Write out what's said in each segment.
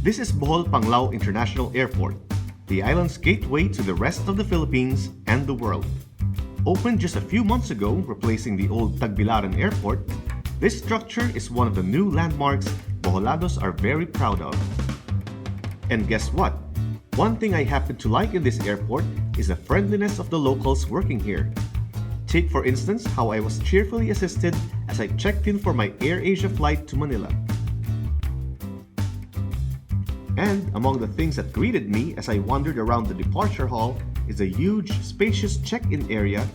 This is Bohol Panglao International Airport, the island's gateway to the rest of the Philippines and the world. Opened just a few months ago, replacing the old Tagbilaran Airport, this structure is one of the new landmarks Boholados are very proud of. And guess what? One thing I happen to like in this airport is the friendliness of the locals working here. Take for instance how I was cheerfully assisted as I checked in for my AirAsia flight to Manila. And among the things that greeted me as I wandered around the departure hall is a huge, spacious check-in area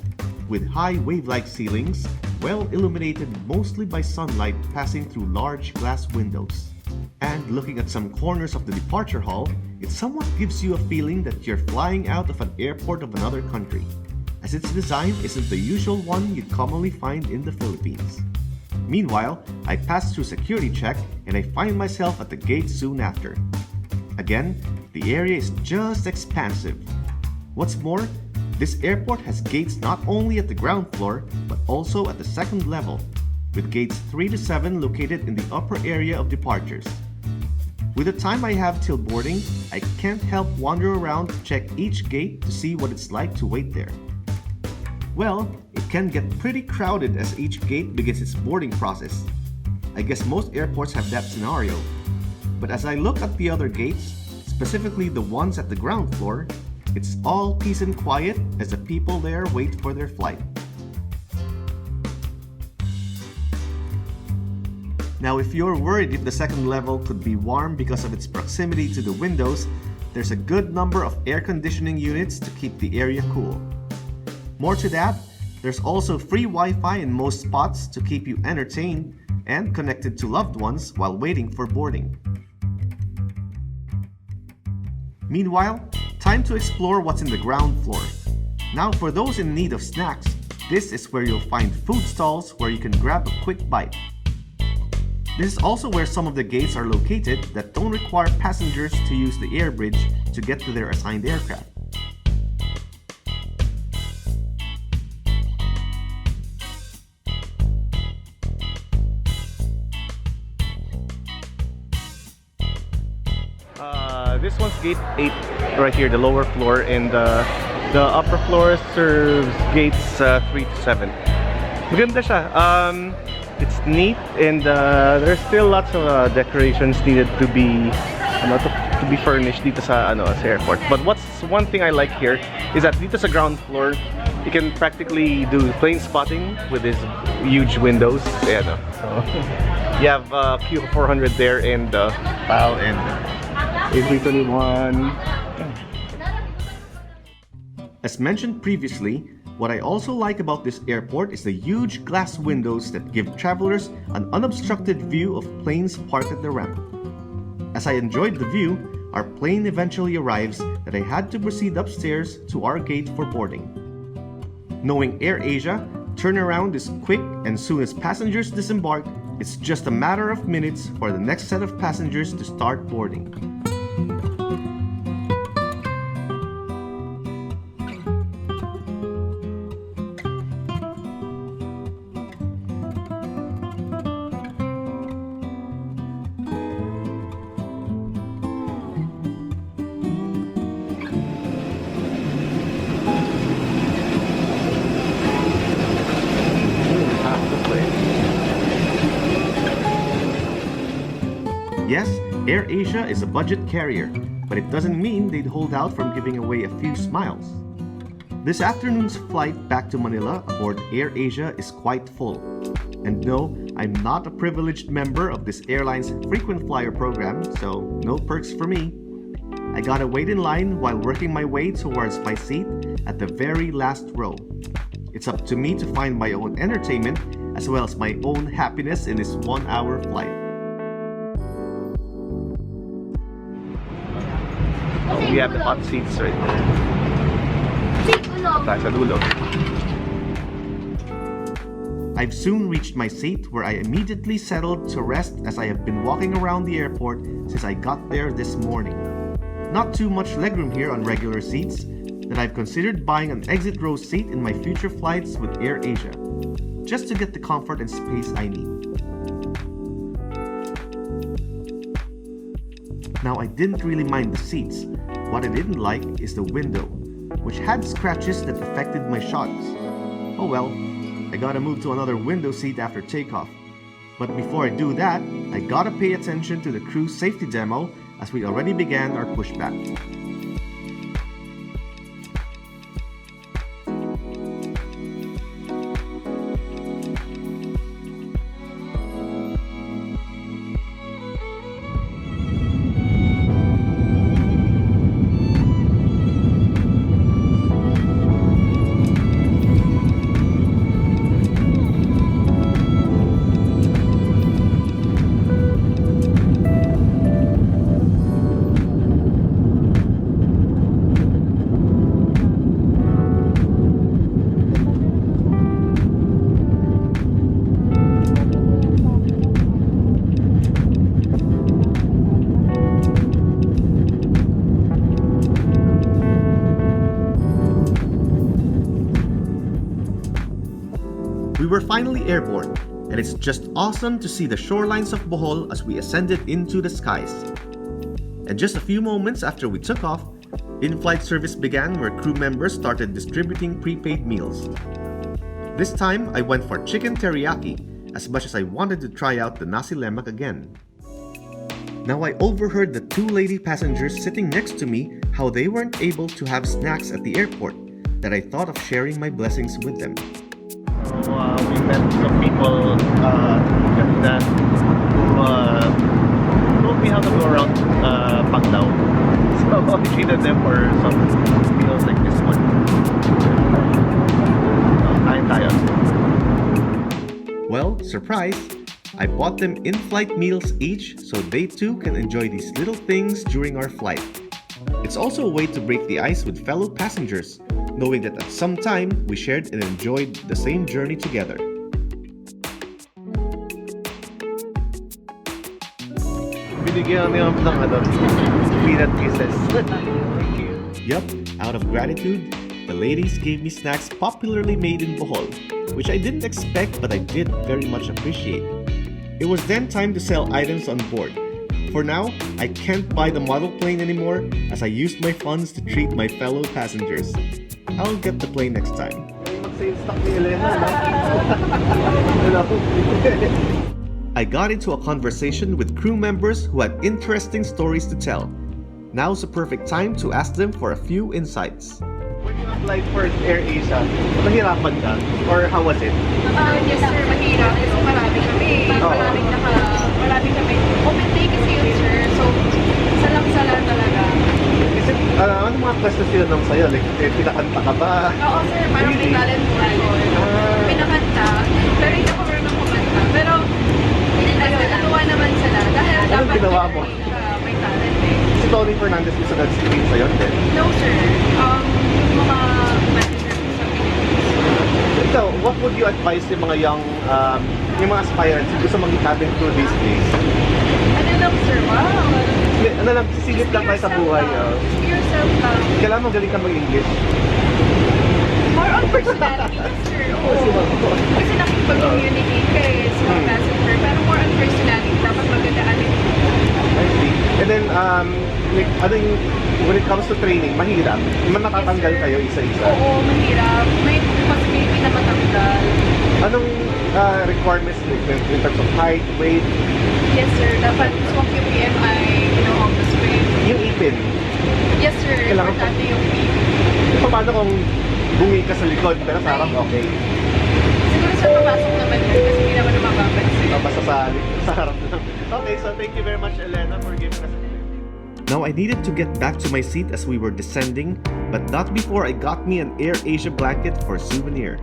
with high wave-like ceilings, well illuminated mostly by sunlight passing through large glass windows. And looking at some corners of the departure hall, it somewhat gives you a feeling that you're flying out of an airport of another country, as its design isn't the usual one you'd commonly find in the Philippines. Meanwhile, I pass through security check and I find myself at the gate soon after. Again, the area is just expansive. What's more, this airport has gates not only at the ground floor, but also at the second level, with gates 3 to 7 located in the upper area of departures. With the time I have till boarding, I can't help wander around to check each gate to see what it's like to wait there. Well, it can get pretty crowded as each gate begins its boarding process. I guess most airports have that scenario. But as I look at the other gates, specifically the ones at the ground floor, it's all peace and quiet as the people there wait for their flight. Now, if you're worried if the second level could be warm because of its proximity to the windows, there's a good number of air conditioning units to keep the area cool. More to that, there's also free Wi-Fi in most spots to keep you entertained and connected to loved ones while waiting for boarding. Meanwhile, time to explore what's in the ground floor. Now, for those in need of snacks, this is where you'll find food stalls where you can grab a quick bite. This is also where some of the gates are located that don't require passengers to use the air bridge to get to their assigned aircraft. This one's gate 8 right here, the lower floor, and the upper floor serves gates 3 to 7. Maganda siya. It's neat, and there's still lots of decorations needed to be furnished dito sa airport. But what's one thing I like here is that dito sa ground floor, you can practically do plane spotting with these huge windows. So you have Q400 there, and PAL and A321. As mentioned previously, what I also like about this airport is the huge glass windows that give travelers an unobstructed view of planes parked at the ramp. As I enjoyed the view, our plane eventually arrives that I had to proceed upstairs to our gate for boarding. Knowing AirAsia, turnaround is quick, and soon as passengers disembark, it's just a matter of minutes for the next set of passengers to start boarding. Yes, AirAsia is a budget carrier, but it doesn't mean they'd hold out from giving away a few smiles. This afternoon's flight back to Manila aboard AirAsia is quite full. And no, I'm not a privileged member of this airline's frequent flyer program, so no perks for me. I gotta wait in line while working my way towards my seat at the very last row. It's up to me to find my own entertainment as well as my own happiness in this 1-hour flight. We have the hot seats right there. I've soon reached my seat where I immediately settled to rest as I have been walking around the airport since I got there this morning. Not too much legroom here on regular seats that I've considered buying an exit row seat in my future flights with AirAsia, just to get the comfort and space I need. Now, I didn't really mind the seats. What I didn't like is the window, which had scratches that affected my shots. Oh well, I gotta move to another window seat after takeoff. But before I do that, I gotta pay attention to the crew's safety demo as we already began our pushback. We were finally airborne, and it's just awesome to see the shorelines of Bohol as we ascended into the skies. And just a few moments after we took off, in-flight service began where crew members started distributing prepaid meals. This time, I went for chicken teriyaki, as much as I wanted to try out the nasi lemak again. Now I overheard the two lady passengers sitting next to me how they weren't able to have snacks at the airport, that I thought of sharing my blessings with them. We met some people that told me how to go around Panglao. So I treated them for some meals like this one. Kain tayo. Well, surprise! I bought them in-flight meals each so they too can enjoy these little things during our flight. It's also a way to break the ice with fellow passengers, knowing that at some time we shared and enjoyed the same journey together. Binigyan kami ng peanut kisses. Thank you. Yup, out of gratitude, the ladies gave me snacks popularly made in Bohol, which I didn't expect but I did very much appreciate. It was then time to sell items on board. For now, I can't buy the model plane anymore as I used my funds to treat my fellow passengers. I'll get the plane next time. I got into a conversation with crew members who had interesting stories to tell. Now's the perfect time to ask them for a few insights. When you applied for Air Asia, nahirapan ka? Or how was it? Yes sir, mahirap. Kasi marami kami. Marami kami. Open day kasi yun sir. So, salang-sala talaga. Is it, ano mga questions sila nang sa'yo? Like, pinakanta ka ba? Oo sir, parang may talent mo yun. Pinakanta. Pero hindi ako marunong kumanta. Pero, natuwa naman sila. Dahil Anong ginawa mo? May talent eh. Si Tony Fernandez isa nag-screen sa'yo din? No sir. Yung mga manager ko sa Philippines. Ikaw, what would you advise yung mga yung mga aspirants yung gusto mag-cabin crew these days? Ano lang sir, wow. Ano lang, sisilip lang tayo sa buhay. Be yourself lang. Kailangan mo galing ka mag-English. More on personality, sir. Oo. Kasi nakipag-communicate ka eh sa mga passenger. Pero more on personality, dapat maganda attitude. I see. And then, like, ano yung, when it comes to training, mahirap. Naman natatanggal kayo isa-isa. Oo, mahirap. May possibility na matanggal. Anong requirements in terms of height, weight? Yes, sir. Dapat swak yung BMI, in-office weight. Yung ipin. Yes, sir. Kailangan Importante yung feet. Paano kung bungi ka sa likod, pero sa harap okay? Siguro sir, papasok naman yun kasi hindi naman mapapansin. Basta sa harap lang. Okay, so thank you very much, Elena, for giving us. Now I needed to get back to my seat as we were descending, but not before I got me an Air Asia blanket for a souvenir.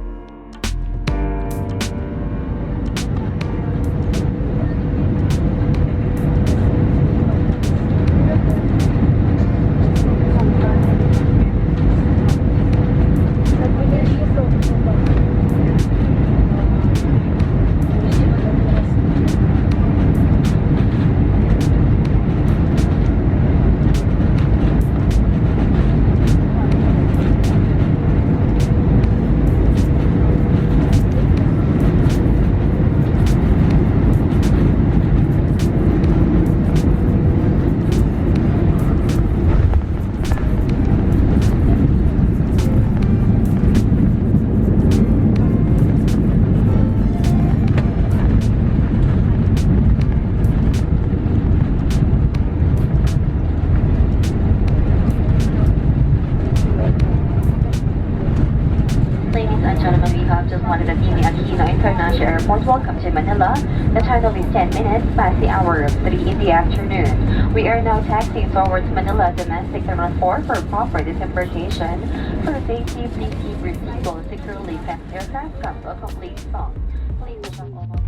International Airport. Welcome to Manila. The time is 10 minutes past the hour of 3 in the afternoon. We are now taxiing towards Manila Domestic Terminal 4 for proper disembarkation. For safety, please keep your seatbelt securely fastened. Aircraft comes to a complete stop. Please check all of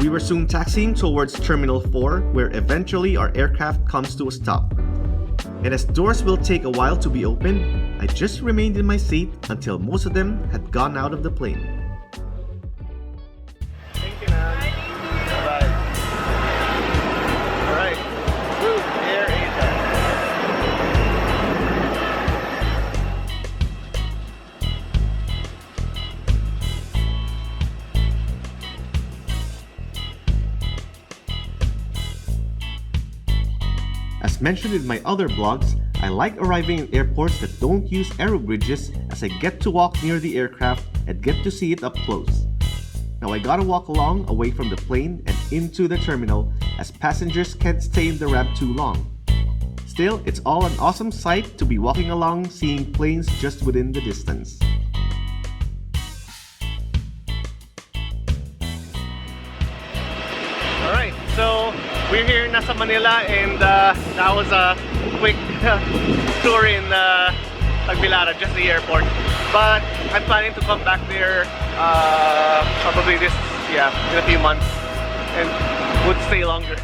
We were soon taxiing towards Terminal 4, where eventually our aircraft comes to a stop. And as doors will take a while to be opened, I just remained in my seat until most of them had gone out of the plane. Thank you, ma'am. Bye-bye. Alright. Air Asia. As mentioned in my other vlogs, I like arriving in airports that don't use aero bridges, as I get to walk near the aircraft and get to see it up close. Now I gotta walk along away from the plane and into the terminal, as passengers can't stay in the ramp too long. Still, it's all an awesome sight to be walking along seeing planes just within the distance. Alright, so we're here in Manila, and that was a quick tour in Tagbilaran, just the airport. But I'm planning to come back there probably in a few months, and would stay longer.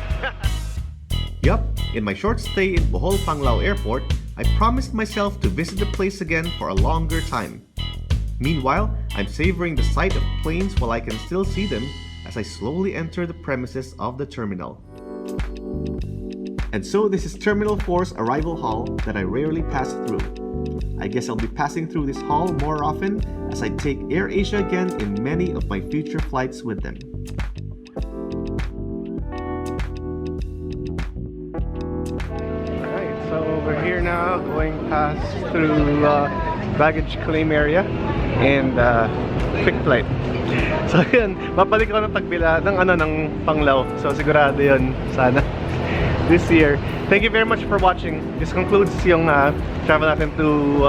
Yup, in my short stay in Bohol Panglao Airport, I promised myself to visit the place again for a longer time. Meanwhile, I'm savoring the sight of planes while I can still see them as I slowly enter the premises of the terminal. And so this is Terminal 4's arrival hall that I rarely pass through. I guess I'll be passing through this hall more often as I take Air Asia again in many of my future flights with them. Alright, so we're here now, going past through baggage claim area and quick flight. So yun, babalik ako ng ng Panglao. So sigurado yun, sana this year. Thank you very much for watching. This concludes yung travel natin to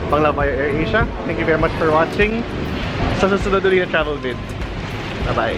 Panglao via Air Asia. Thank you very much for watching. Sa susunod ulit na travel vid. Bye bye.